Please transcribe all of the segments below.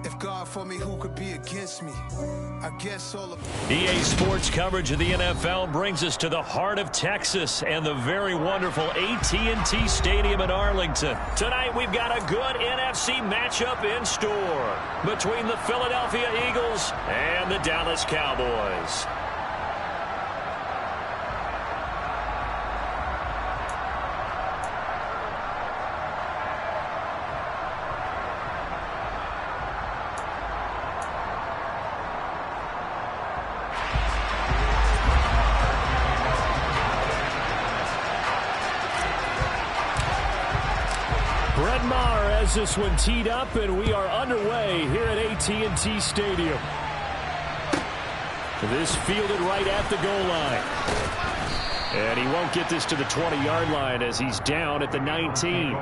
If God for me, who could be against me? I guess all of EA Sports coverage of the NFL brings us to the heart of Texas and the very wonderful AT&T Stadium in Arlington. Tonight we've got a good NFC matchup in store between the Philadelphia Eagles and the Dallas Cowboys. Brett Maher has this one teed up, and we are underway here at AT&T Stadium. This fielded right at the goal line. And he won't get this to the 20-yard line as he's down at the 19.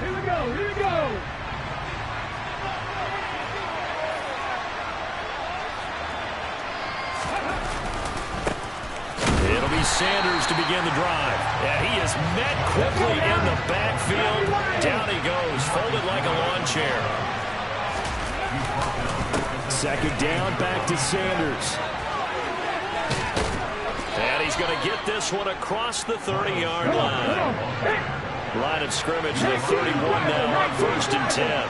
Here we go. It'll be Sanders to begin the drive. Yeah, he is met quickly in the backfield. Down he goes, folded like a lawn chair. Second down, back to Sanders. And he's going to get this one across the 30-yard line. Line of scrimmage, the 31 now on 1st and 10.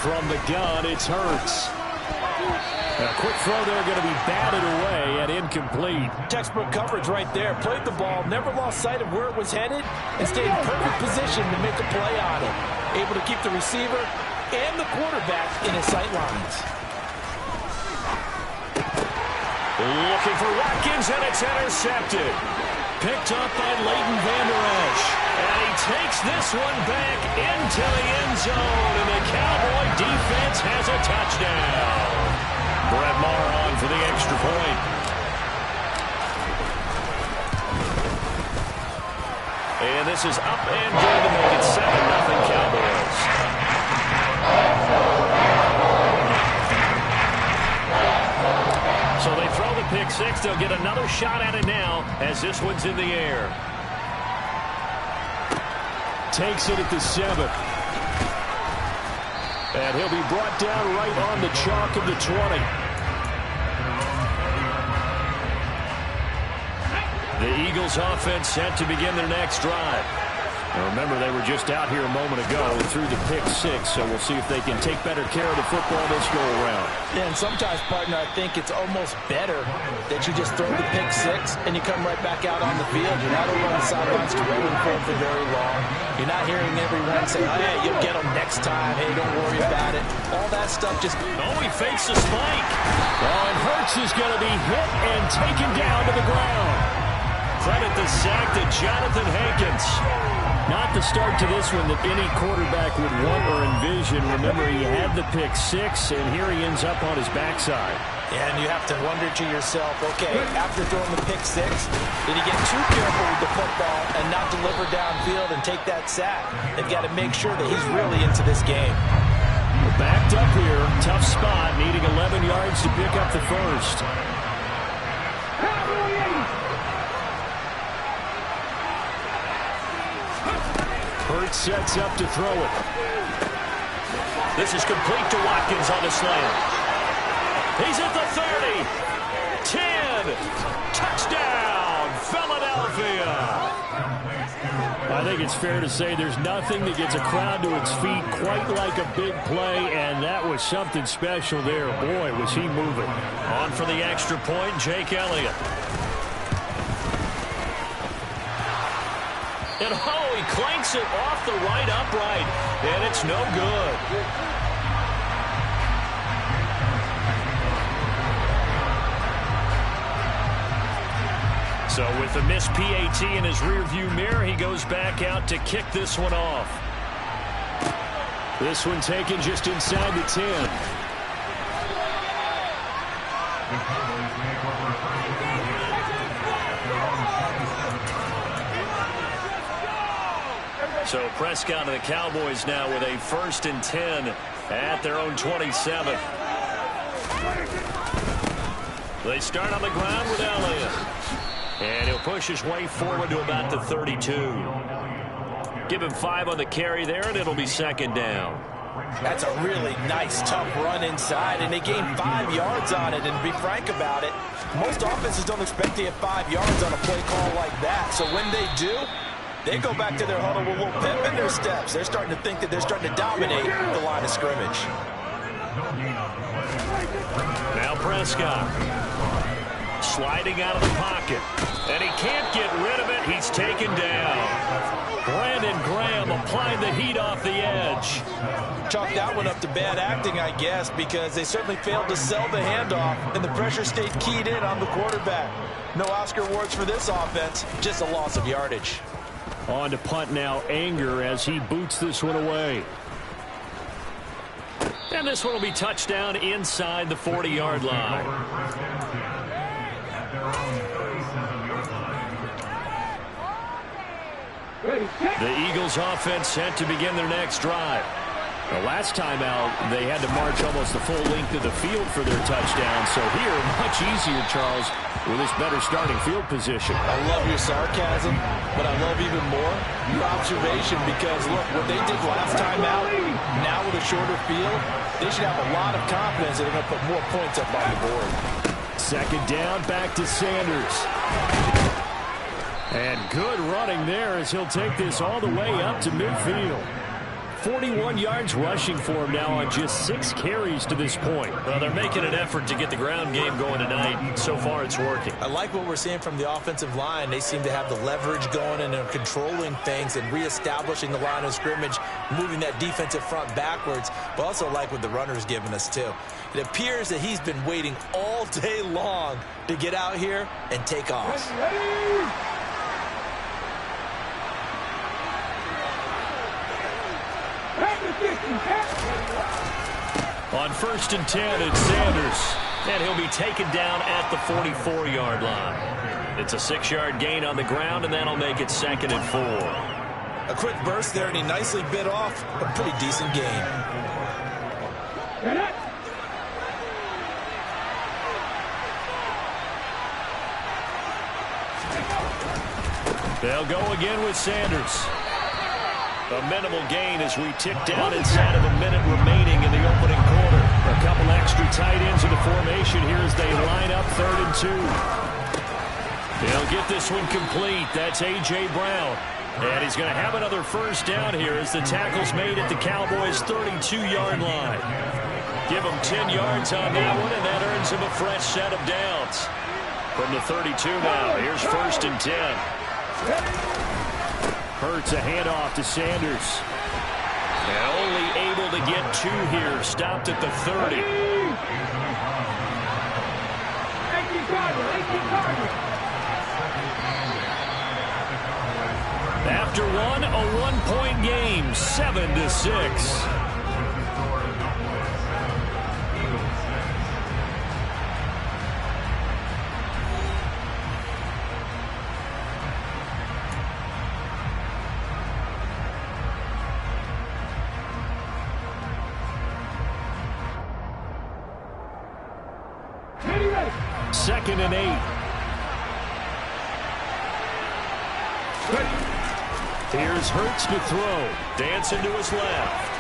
From the gun, it's Hurts. A quick throw there, going to be batted away and incomplete. Textbook coverage right there. Played the ball, never lost sight of where it was headed, and stayed in perfect position to make a play on it. Able to keep the receiver and the quarterback in his sight lines. Looking for Watkins, and it's intercepted. Picked up by Leighton Vander Esch. And he takes this one back into the end zone, and the Cowboy defense has a touchdown. Brett Maher on for the extra point. And this is up and good to make it 7-0 Cowboys. So they throw the pick six. They'll get another shot at it now as this one's in the air. Takes it at the 7. And he'll be brought down right on the chalk of the 20. The Eagles offense set to begin their next drive. Now remember, they were just out here a moment ago and threw the pick six, so we'll see if they can take better care of the football this go-around. Yeah, and sometimes, partner, I think it's almost better that you just throw the pick six and you come right back out on the field. You're not over on the sidelines dwelling for very long. You're not hearing everyone say, oh, yeah, you'll get them next time. Hey, don't worry about it. All that stuff just... Oh, he fakes the spike. Oh, and Hurts is going to be hit and taken down to the ground. Credit the sack to Jonathan Hankins. Not the start to this one that any quarterback would want or envision. Remember, he had the pick six, and here he ends up on his backside. And you have to wonder to yourself, okay, after throwing the pick six, did he get too careful with the football and not deliver downfield and take that sack? They've got to make sure that he's really into this game. We're backed up here. Tough spot, needing 11 yards to pick up the first. Hurts sets up to throw it. This is complete to Watkins on the slant. He's at the 30. 10. Touchdown, Philadelphia. I think it's fair to say there's nothing that gets a crowd to its feet quite like a big play, and that was something special there. Boy, was he moving. On for the extra point, Jake Elliott. And oh, he clanks it off the right upright, and it's no good. So with the missed PAT in his rearview mirror, he goes back out to kick this one off. This one taken just inside the 10. So Prescott and the Cowboys now with a 1st and 10 at their own 27. They start on the ground with Elliott. And he'll push his way forward to about the 32. Give him 5 on the carry there, and it'll be 2nd down. That's a really nice, tough run inside, and they gained 5 yards on it. And to be frank about it, most offenses don't expect to get 5 yards on a play call like that. So when they do, they go back to their huddle with a little pep in their steps. They're starting to think that they're starting to dominate the line of scrimmage. Now Prescott sliding out of the pocket, and he can't get rid of it. He's taken down. Brandon Graham applying the heat off the edge. Chalk that one up to bad acting, I guess, because they certainly failed to sell the handoff, and the pressure stayed keyed in on the quarterback. No Oscar awards for this offense, just a loss of yardage. On to punt now, Anger, as he boots this one away. And this one will be touchdown inside the 40-yard line. The Eagles offense set to begin their next drive. The last time out, they had to march almost the full length of the field for their touchdown. So here, much easier, Charles, with this better starting field position. I love your sarcasm, but I love even more your observation, because, look, what they did last time out, now with a shorter field, they should have a lot of confidence that they're going to put more points up on the board. 2nd down, back to Sanders. And good running there as he'll take this all the way up to midfield. 41 yards rushing for him now on just 6 carries to this point. Well, they're making an effort to get the ground game going tonight. So far, it's working. I like what we're seeing from the offensive line. They seem to have the leverage going, and they're controlling things and reestablishing the line of scrimmage, moving that defensive front backwards, but also like what the runner's giving us, too. It appears that he's been waiting all day long to get out here and take off. On 1st and 10, it's Sanders. And he'll be taken down at the 44-yard line. It's a 6-yard gain on the ground, and that'll make it 2nd and 4. A quick burst there, and he nicely bit off a pretty decent gain. They'll go again with Sanders. A minimal gain as we tick down inside of a minute remaining in the opening quarter. A couple extra tight ends in the formation here as they line up 3rd and 2. They'll get this one complete. That's A.J. Brown. And he's going to have another 1st down here as the tackle's made at the Cowboys' 32-yard line. Give him 10 yards on that one, and that earns him a fresh set of downs. From the 32 now, here's 1st and 10. Hurts a handoff to Sanders. And only able to get 2 here. Stopped at the 30. After one, a 1-point game, 7-6. Second and 8. Here's Hurts to throw. Dancing to his left.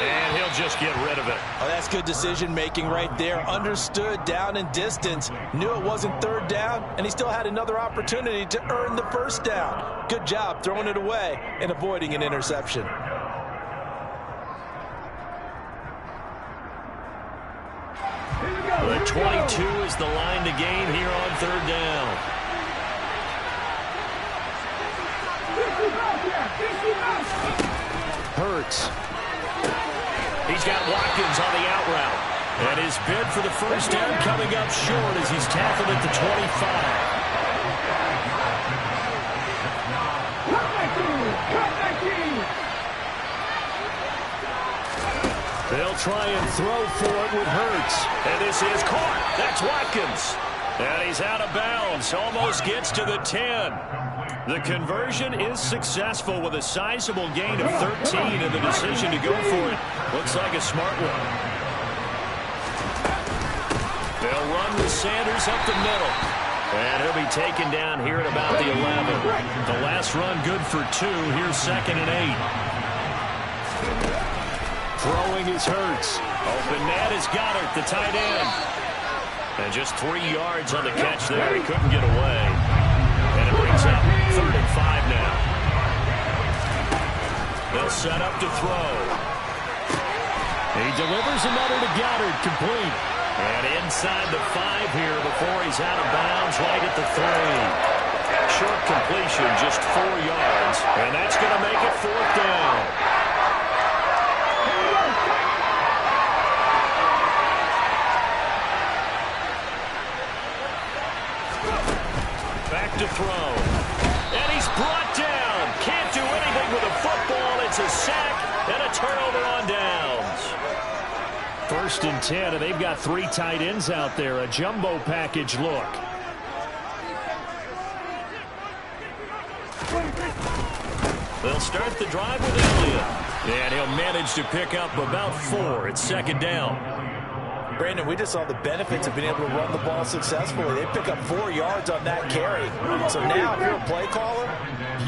And he'll just get rid of it. Oh, that's good decision-making right there. Understood down and distance. Knew it wasn't 3rd down, and he still had another opportunity to earn the 1st down. Good job throwing it away and avoiding an interception. The 22 is the line to gain here on 3rd down. Hurts. He's got Watkins on the out route. And his bid for the 1st down coming up short as he's tackled at the 25. They'll try and throw for it with Hurts. And this is caught. That's Watkins. And he's out of bounds. Almost gets to the 10. The conversion is successful with a sizable gain of 13, and the decision to go for it looks like a smart one. They'll run with Sanders up the middle. And he'll be taken down here at about the 11. The last run good for 2. Here's 2nd and 8. Throwing is Hurts. Open net is Goddard, the tight end. And just 3 yards on the catch there. He couldn't get away. And it brings up 3rd and 5 now. They'll set up to throw. He delivers another to Goddard, complete. And inside the 5 here before he's out of bounds right at the 3. Short completion, just 4 yards. And that's going to make it 4th down. Back to throw. And he's brought down. Can't do anything with a football. It's a sack and a turnover on downs. 1st and 10, and they've got 3 tight ends out there. A jumbo package look. They'll start the drive with Elliott. And he'll manage to pick up about 4. It's 2nd down. Brandon, we just saw the benefits of being able to run the ball successfully. They pick up 4 yards on that carry. So now, if you're a play caller,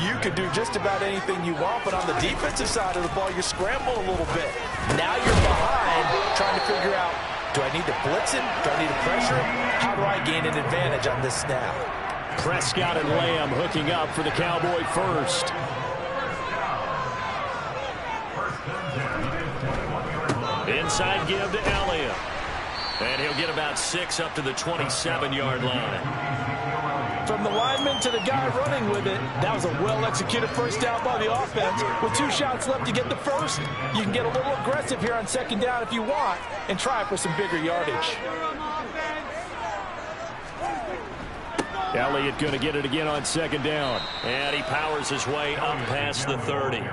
you can do just about anything you want. But on the defensive side of the ball, you scramble a little bit. Now you're behind, trying to figure out, do I need to blitz him? Do I need to pressure him? How do I gain an advantage on this snap? Prescott and Lamb hooking up for the Cowboy first. Inside give to Elliott. And he'll get about 6 up to the 27-yard line. From the lineman to the guy running with it, that was a well-executed first down by the offense. With 2 shots left to get the first, you can get a little aggressive here on 2nd down if you want and try for some bigger yardage. Elliott going to get it again on 2nd down. And he powers his way up past the 30.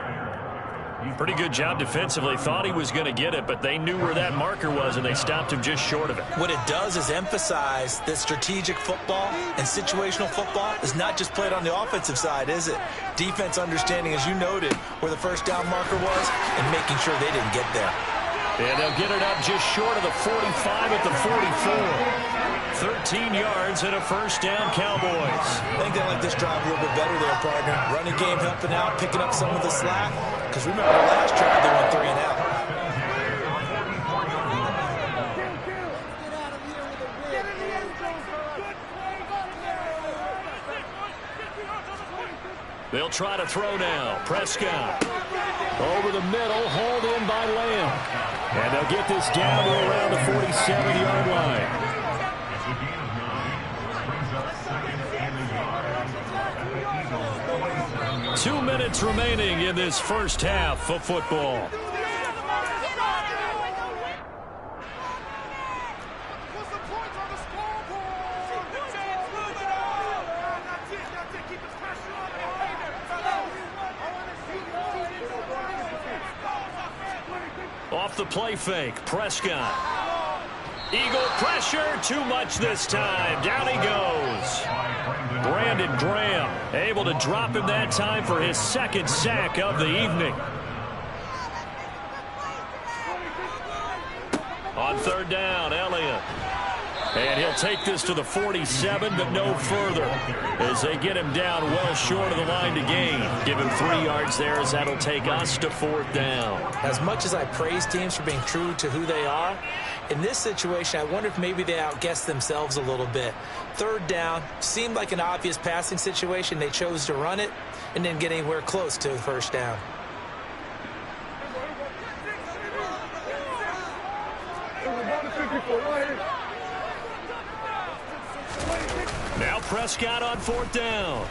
Pretty good job defensively. Thought he was going to get it, but they knew where that marker was, and they stopped him just short of it. What it does is emphasize that strategic football and situational football is not just played on the offensive side, is it? Defense understanding, as you noted, where the first down marker was and making sure they didn't get there. And they'll get it up just short of the 45 at the 44. 13 yards and a first down, Cowboys. I think they like this drive a little bit better there, partner. Running game helping out, picking up some of the slack. Because remember, the last drive, they went 3 and out. They'll try to throw now. Prescott. Over the middle, hauled in by Lamb. And they'll get this down to around the 47-yard line. 2 minutes remaining in this first half of football. Off the play fake, Prescott. Eagle pressure, too much this time. Down he goes. Brandon Graham able to drop him that time for his 2nd sack of the evening. On 3rd down, Elliott. And he'll take this to the 47, but no further, as they get him down well short of the line to gain. Give him 3 yards there, as that'll take us to 4th down. As much as I praise teams for being true to who they are, in this situation, I wonder if maybe they outguessed themselves a little bit. 3rd down seemed like an obvious passing situation. They chose to run it and didn't get anywhere close to the first down. Now Prescott on 4th down.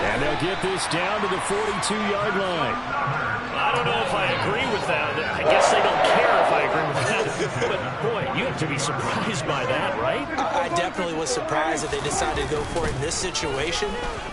And they'll get this down to the 42-yard line. I don't know if I agree with that. I guess they don't care if I agree with that. But, boy, you have to be surprised by that, right? I definitely was surprised that they decided to go for it in this situation.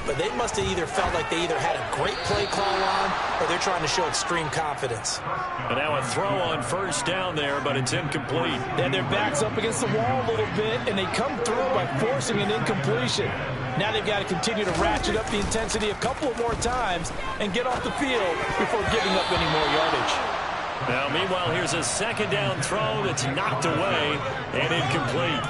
But they must have either felt like they either had a great play call on or they're trying to show extreme confidence. And now a throw on first down there, but it's incomplete. Then their back's up against the wall a little bit, and they come through by forcing an incompletion. Now they've got to continue to ratchet up the intensity a couple of more times and get off the field before giving up any more yardage. Now, meanwhile, here's a second down throw that's knocked away and incomplete.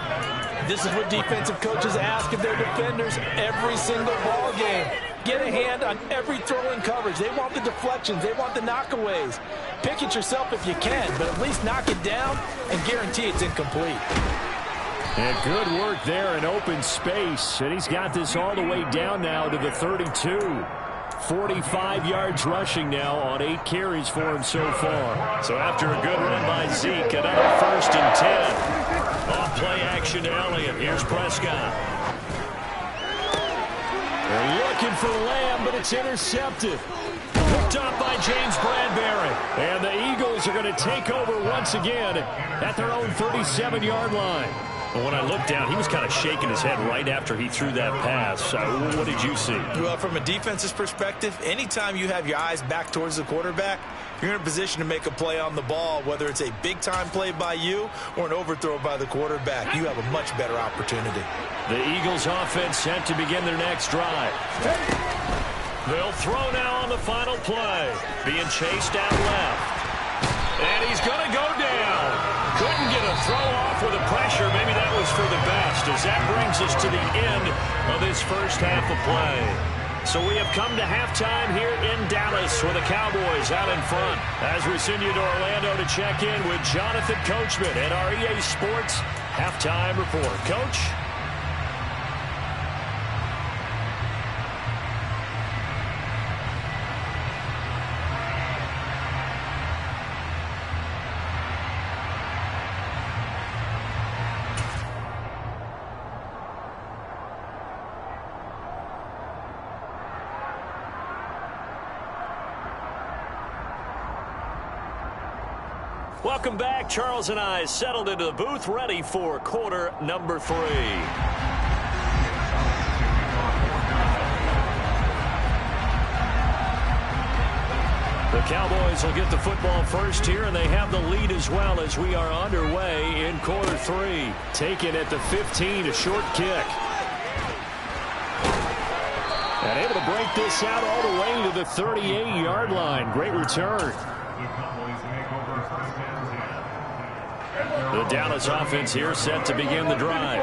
This is what defensive coaches ask of their defenders every single ball game. Get a hand on every throw in coverage. They want the deflections. They want the knockaways. Pick it yourself if you can, but at least knock it down and guarantee it's incomplete. And good work there in open space. And he's got this all the way down now to the 32. 45 yards rushing now on 8 carries for him so far. So after a good run by Zeke, another 1st and 10. Off play action to Elliott. Here's Prescott. They're looking for Lamb, but it's intercepted. Picked up by James Bradbury. And the Eagles are going to take over once again at their own 37-yard line. Well, when I looked down, he was kind of shaking his head right after he threw that pass. What did you see? Well, from a defense's perspective, anytime you have your eyes back towards the quarterback, you're in a position to make a play on the ball, whether it's a big-time play by you or an overthrow by the quarterback. You have a much better opportunity. The Eagles offense set to begin their next drive. They'll throw now on the final play. Being chased out left. And he's going to go down. Couldn't get a throw off with the pressure. Maybe that was for the best, as that brings us to the end of this first half of play. So we have come to halftime here in Dallas with the Cowboys out in front. As we send you to Orlando to check in with Jonathan Coachman and our EA Sports Halftime Report. Coach? Welcome back. Charles and I settled into the booth, ready for quarter number 3. The Cowboys will get the football first here, and they have the lead as well as we are underway in quarter 3. Taken at the 15, a short kick. And able to break this out all the way to the 38-yard line. Great return. The Dallas offense here set to begin the drive.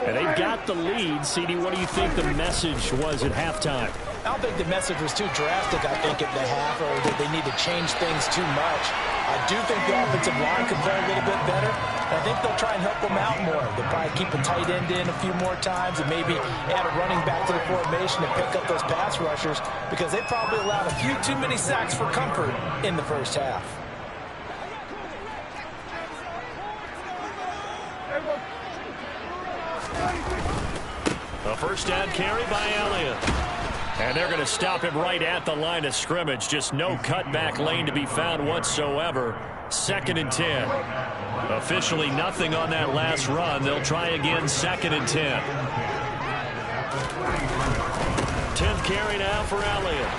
And they've got the lead. CD, what do you think the message was at halftime? I don't think the message was too drastic, I think, at the half, or that they need to change things too much. I do think the offensive line could play a little bit better. And I think they'll try and help them out more. They'll probably keep a tight end in a few more times and maybe add a running back to the formation to pick up those pass rushers, because they probably allowed a few too many sacks for comfort in the first half. A first down carry by Elliott. And they're going to stop him right at the line of scrimmage. Just no cutback lane to be found whatsoever. 2nd and 10. Officially nothing on that last run. They'll try again, 2nd and 10. 10th carry now for Elliott.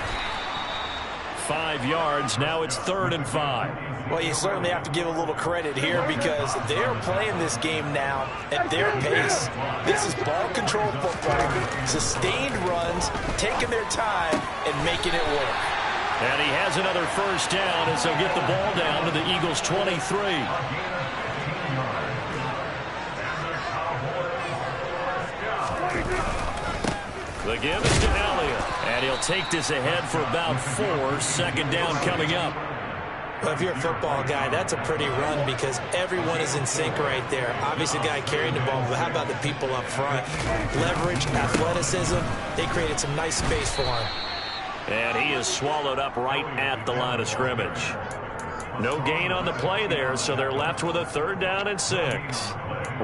5 yards. Now it's 3rd and 5. Well, you certainly have to give a little credit here, because they're playing this game now at their pace. This is ball control football, sustained runs, taking their time and making it work. And he has another first down as they'll get the ball down to the Eagles' 23. The give is to Elliott. And he'll take this ahead for about 4. 2nd down coming up. Well, if you're a football guy, that's a pretty run, because everyone is in sync right there. Obviously, the guy carrying the ball, but how about the people up front? Leverage, athleticism, they created some nice space for him. And he is swallowed up right at the line of scrimmage. No gain on the play there, so they're left with a 3rd down and 6.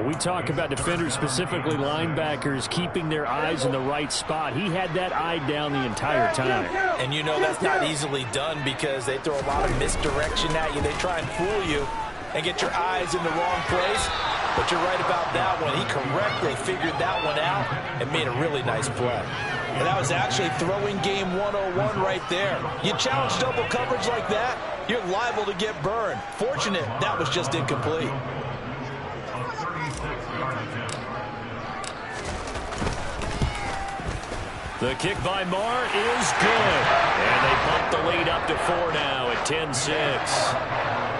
When we talk about defenders, specifically linebackers, keeping their eyes in the right spot, he had that eye down the entire time. And you know that's not easily done because they throw a lot of misdirection at you. They try and fool you and get your eyes in the wrong place. But you're right about that one. He correctly figured that one out and made a really nice play. And that was actually throwing game 101 right there. You challenge double coverage like that, you're liable to get burned. Fortunate that was just incomplete. The kick by Marr is good. And they bump the lead up to 4 now at 10-6.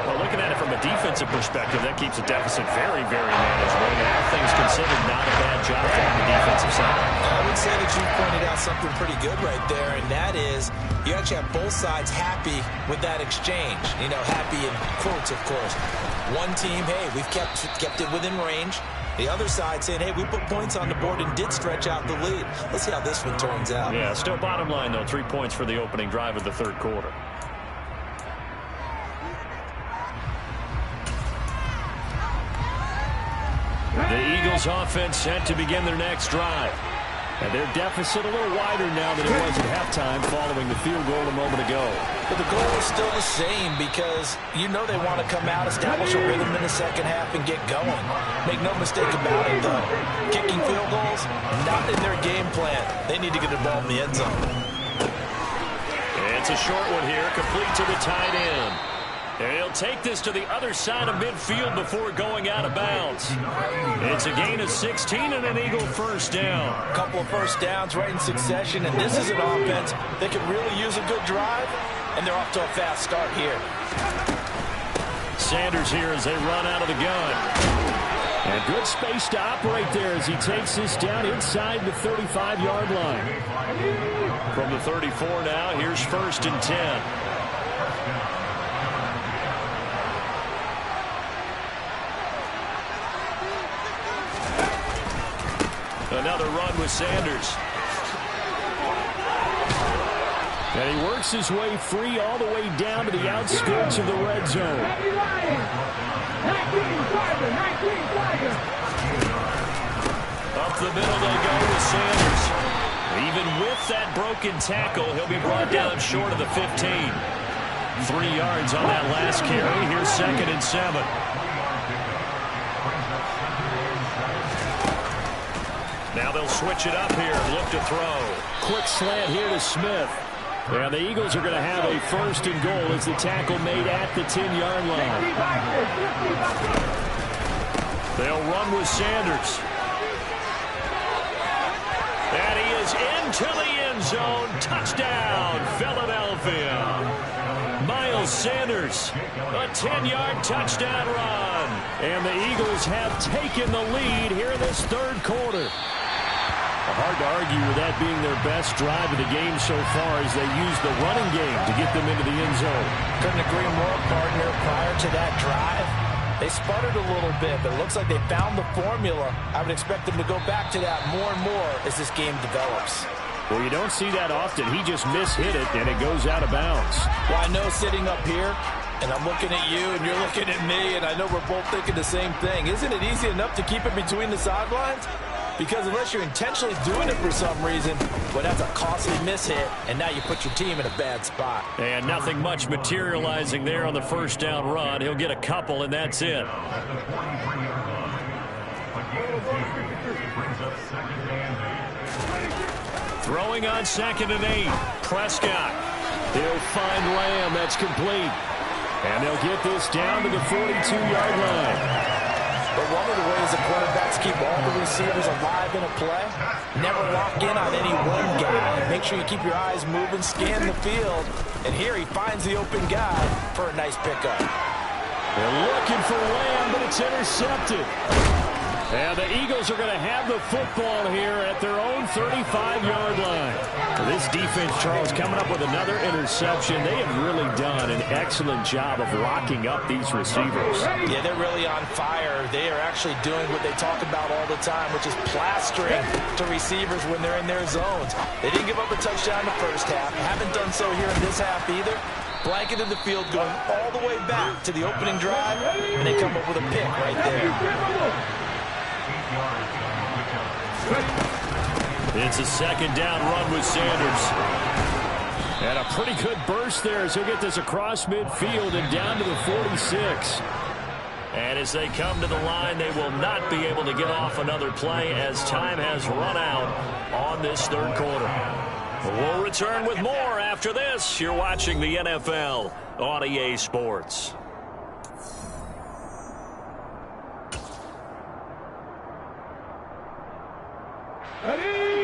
Well, looking at it from a defensive perspective, that keeps the deficit very, very manageable. And all things considered, not a bad job on the defensive side. I would say that you pointed out something pretty good right there, and that is you actually have both sides happy with that exchange. You know, happy in quotes, of course. One team, hey, we've kept it within range. The other side saying, hey, we put points on the board and did stretch out the lead. Let's see how this one turns out. Yeah, still bottom line, though. 3 points for the opening drive of the third quarter. The Eagles offense set to begin their next drive. And their deficit a little wider now than it was at halftime following the field goal a moment ago. But the goal is still the same because you know they want to come out, establish a rhythm in the second half, and get going. Make no mistake about it, though. Kicking field goals, not in their game plan. They need to get the ball in the end zone. It's a short one here, complete to the tight end. And he'll take this to the other side of midfield before going out of bounds. It's a gain of 16 and an Eagle first down. A couple of first downs right in succession, and this is an offense that could really use a good drive, and they're off to a fast start here. Sanders here as they run out of the gun. And good space to operate there as he takes this down inside the 35-yard line. From the 34 now, here's 1st and 10. Another run with Sanders. And he works his way free all the way down to the outskirts of the red zone. Up the middle they go with Sanders. Even with that broken tackle, he'll be brought down short of the 15. 3 yards on that last carry. Here's 2nd and 7. Now they'll switch it up here and look to throw. Quick slant here to Smith. And the Eagles are going to have a 1st and goal as the tackle made at the 10-yard line. They'll run with Sanders. And he is into the end zone. Touchdown, Philadelphia. Miles Sanders, a 10-yard touchdown run. And the Eagles have taken the lead here in this third quarter. Hard to argue with that being their best drive of the game so far as they use the running game to get them into the end zone. Couldn't agree more, partner. Prior to that drive, they sputtered a little bit, but it looks like they found the formula. I would expect them to go back to that more and more as this game develops. Well, you don't see that often. He just mishit it, and it goes out of bounds. Well, I know sitting up here, and I'm looking at you, and you're looking at me, and I know we're both thinking the same thing. Isn't it easy enough to keep it between the sidelines? Because unless you're intentionally doing it for some reason, well, that's a costly mishit, and now you put your team in a bad spot. And nothing much materializing there on the first down run. He'll get a couple, and that's it. Throwing on 2nd and 8. Prescott. He'll find Lamb. That's complete. And they'll get this down to the 42-yard line. But one of the ways the quarterbacks keep all the receivers alive in a play, never lock in on any one guy. Make sure you keep your eyes moving, scan the field. And here he finds the open guy for a nice pickup. They're looking for Lamb, but it's intercepted. And the Eagles are going to have the football here at their own 35-yard line. This defense, Charles, coming up with another interception. They have really done an excellent job of locking up these receivers. Yeah, they're really on fire. They are actually doing what they talk about all the time, which is plastering to receivers when they're in their zones. They didn't give up a touchdown in the first half. Haven't done so here in this half either. Blanketed the field, going all the way back to the opening drive, and they come up with a pick right there. It's a second down run with Sanders. And a pretty good burst there as he'll get this across midfield and down to the 46. And as they come to the line, they will not be able to get off another play as time has run out on this third quarter. We'll return with more after this. You're watching the NFL on EA Sports.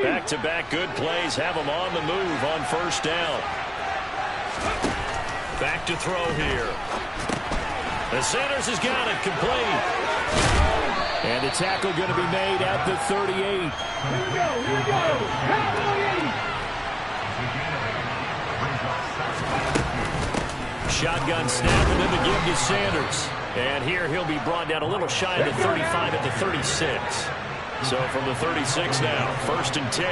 Back-to-back good plays have them on the move on first down. Back to throw here. The Sanders has got it complete. And the tackle going to be made at the 38. Here we go. Shotgun snap and then the give to Sanders. And here he'll be brought down a little shy of the 35 at the 36. So from the 36 now, 1st and 10.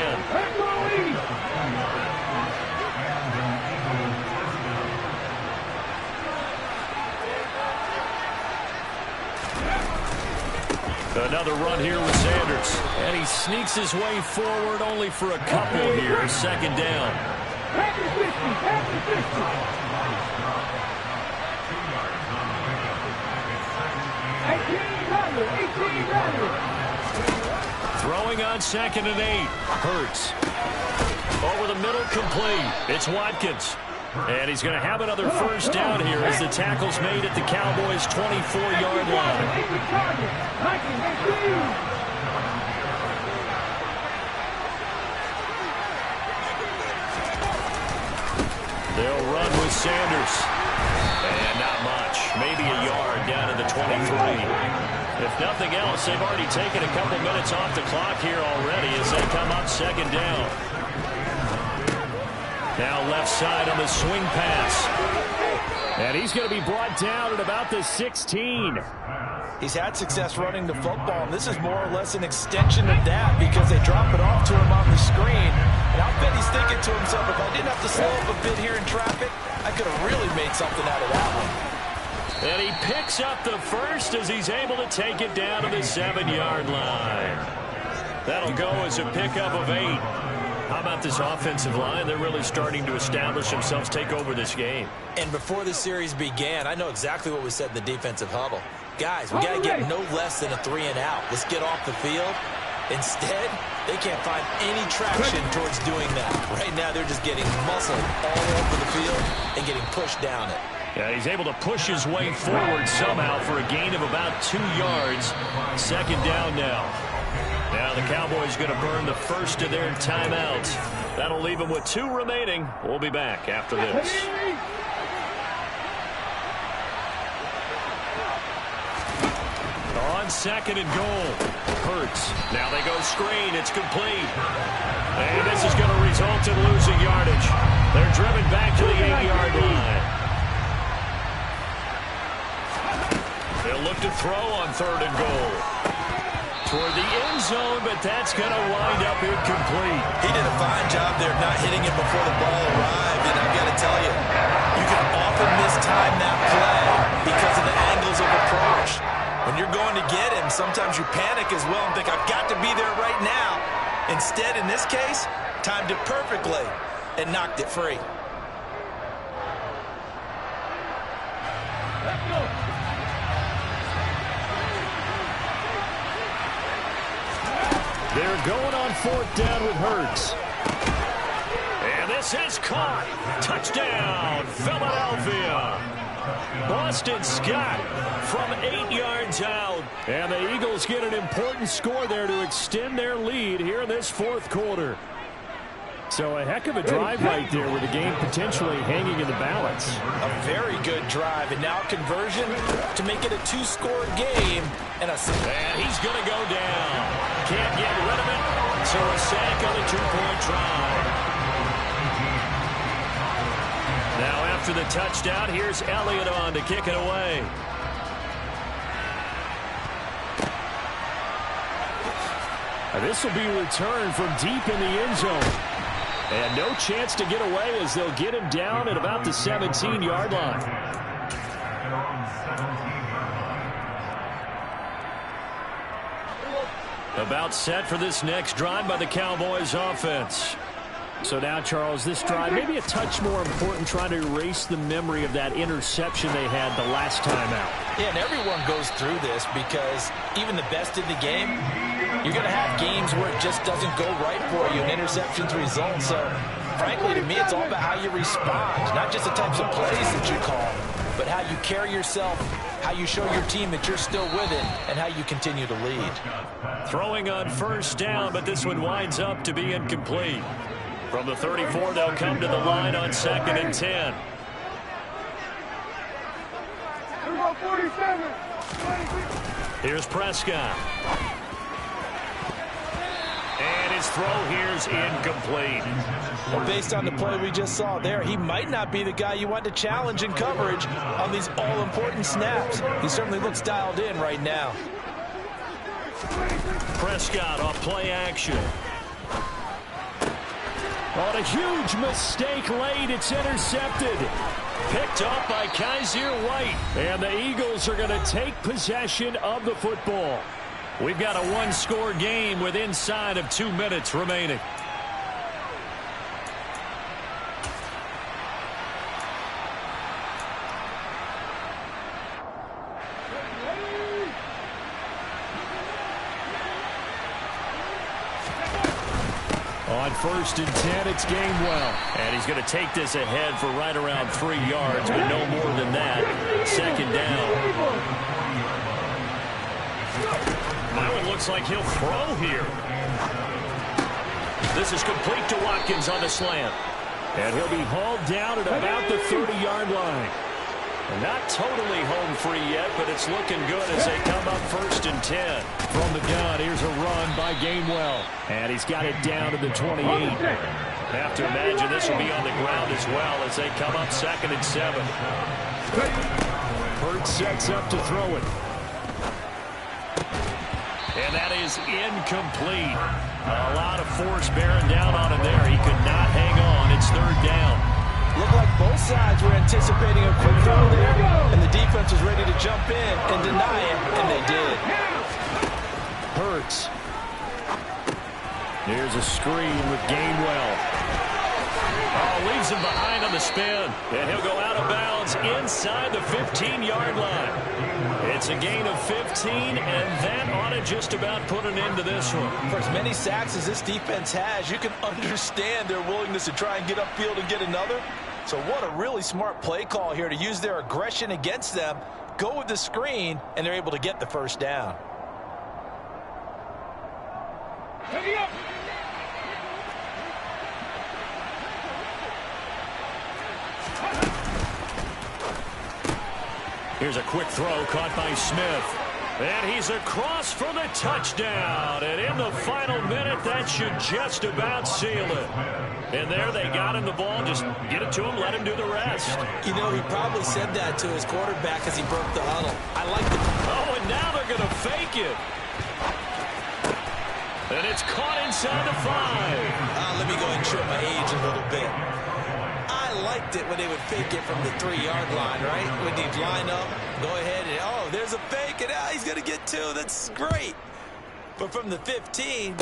Another run here with Sanders. And he sneaks his way forward only for a couple here. 2nd down. Throwing on 2nd and 8. Hurts. Over the middle, complete. It's Watkins. And he's going to have another first down here as the tackle's made at the Cowboys' 24-yard line. They'll run with Sanders. And not much. Maybe a yard down to the 23. If nothing else, they've already taken a couple minutes off the clock here already as they come up 2nd down. Now left side on the swing pass. And he's going to be brought down at about the 16. He's had success running the football, and this is more or less an extension of that because they drop it off to him on the screen. And I bet he's thinking to himself, if I didn't have to slow up a bit here in traffic, I could have really made something out of that one. And he picks up the first as he's able to take it down to the 7-yard line. That'll go as a pickup of 8. How about this offensive line? They're really starting to establish themselves, take over this game. And before the series began, I know exactly what we said in the defensive huddle. Guys, we got to get no less than a 3-and-out. Let's get off the field. Instead, they can't find any traction towards doing that. Right now, they're just getting muscled all over the field and getting pushed down it. Yeah, he's able to push his way forward somehow for a gain of about 2 yards. 2nd down now. Now the Cowboys going to burn the first of their timeouts. That'll leave them with 2 remaining. We'll be back after this. On 2nd and goal. Hurts. Now they go screen. It's complete. And this is going to result in losing yardage. They're driven back to the 8-yard line. They'll look to throw on 3rd and goal. Toward the end zone, but that's going to wind up incomplete. He did a fine job there not hitting it before the ball arrived. And I've got to tell you, you can often mistime that play because of the angles of approach. When you're going to get him, sometimes you panic as well and think, I've got to be there right now. Instead, in this case, timed it perfectly and knocked it free. Let's go. They're going on 4th down with Hurts. And this is caught. Touchdown, Philadelphia. Boston Scott from 8 yards out. And the Eagles get an important score there to extend their lead here in this 4th quarter. So a heck of a drive right there with the game potentially hanging in the balance. A very good drive, and now conversion to make it a 2-score game. And he's going to go down. Can't get rid of it. So a sack on the 2-point try. Now after the touchdown, here's Elliott on to kick it away. This will be returned from deep in the end zone. And no chance to get away as they'll get him down at about the 17-yard line. About set for this next drive by the Cowboys offense. So now, Charles, this drive maybe a touch more important, trying to erase the memory of that interception they had the last time out. Yeah, and everyone goes through this because even the best in the game, you're going to have games where it just doesn't go right for you and interceptions result. So, frankly, to me, it's all about how you respond, not just the types of plays that you call, but how you carry yourself, how you show your team that you're still with it, and how you continue to lead. Throwing on first down, but this one winds up to be incomplete. From the 34, they'll come to the line on 2nd and 10. Here's Prescott. And his throw here's incomplete. Well, based on the play we just saw there, he might not be the guy you want to challenge in coverage on these all-important snaps. He certainly looks dialed in right now. Prescott off play action. On a huge mistake late, it's intercepted. Picked up by Kaiser White. And the Eagles are going to take possession of the football. We've got a one-score game with inside of 2 minutes remaining. On 1st and 10, it's Gainwell. And he's going to take this ahead for right around 3 yards, but no more than that. 2nd down. Now it looks like he'll throw here. This is complete to Watkins on the slant. And he'll be hauled down at about the 30-yard line. Not totally home free yet, but it's looking good as they come up 1st and 10. From the gun, here's a run by Gainwell. And he's got it down to the 28. Have to imagine this will be on the ground as well as they come up 2nd and 7. Hurts sets up to throw it. And that is incomplete. A lot of force bearing down on him there. He could not hang on. It's 3rd down. Looked like both sides were anticipating a quick throw there, and the defense was ready to jump in and deny it, and they did. Hurts. Here's a screen with Gainwell. Oh, leaves him behind on the spin. And he'll go out of bounds inside the 15-yard line. It's a gain of 15, and that ought to just about put an end to this one. For as many sacks as this defense has, you can understand their willingness to try and get upfield and get another. So what a really smart play call here to use their aggression against them, go with the screen, and they're able to get the 1st down. Here's a quick throw caught by Smith. And he's across for the touchdown. And in the final minute, that should just about seal it. And there they got him the ball. Just get it to him, let him do the rest. You know, he probably said that to his quarterback as he broke the huddle. I like the... Oh, and now they're going to fake it. And it's caught inside the 5. Let me go ahead and show my age a little bit. I liked it when they would fake it from the 3-yard line, right? When they'd line up, go ahead and, oh, there's a fake, and he's going to get 2. That's great. But from the 15,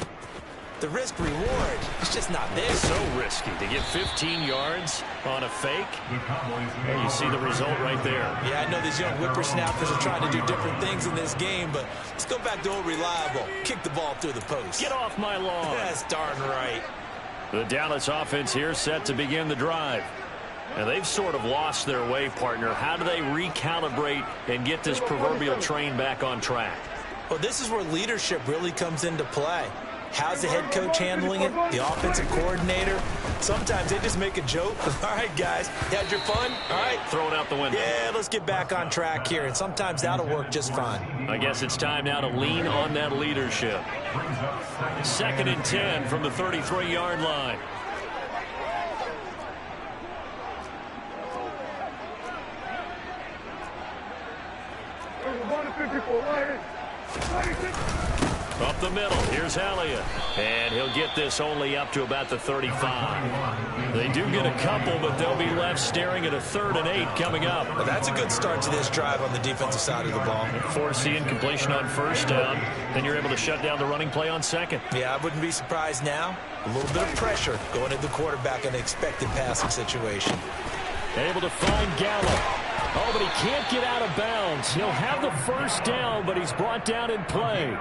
the risk reward is just not there. So risky to get 15 yards on a fake. And you see the result right there. Yeah, I know these young whippersnappers are trying to do different things in this game, but let's go back to old reliable. Kick the ball through the post. Get off my lawn. That's darn right. The Dallas offense here set to begin the drive. And they've sort of lost their way, partner. How do they recalibrate and get this proverbial train back on track? Well, this is where leadership really comes into play. How's the head coach handling it? The offensive coordinator? Sometimes they just make a joke. All right, guys, you had your fun? All right. Throw it out the window. Yeah, let's get back on track here. And sometimes that'll work just fine. I guess it's time now to lean on that leadership. 2nd and 10 from the 33-yard line. Up the middle, here's Elliott. And he'll get this only up to about the 35. They do get a couple, but they'll be left staring at a 3rd and 8 coming up. Well, that's a good start to this drive on the defensive side of the ball. Force the incompletion on 1st down. Then you're able to shut down the running play on 2nd. Yeah, I wouldn't be surprised now. A little bit of pressure going at the quarterback in an expected passing situation. Able to find Gallup. Oh, but he can't get out of bounds. He'll have the 1st down, but he's brought down in play.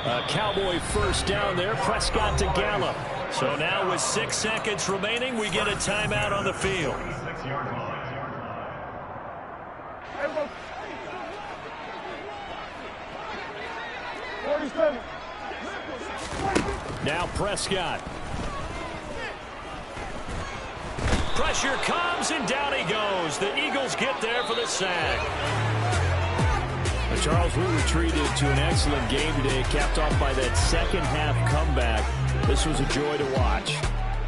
A Cowboy 1st down there. Prescott to Gallup. So now with 6 seconds remaining, we get a timeout on the field. Now Prescott. Pressure comes, and down he goes. The Eagles get there for the sack. Charles, we were treated to an excellent game today, capped off by that second-half comeback. This was a joy to watch.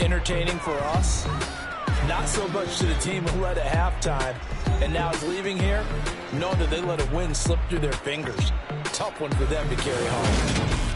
Entertaining for us. Not so much to the team who led at halftime, and now is leaving here, knowing that they let a win slip through their fingers. Tough one for them to carry home.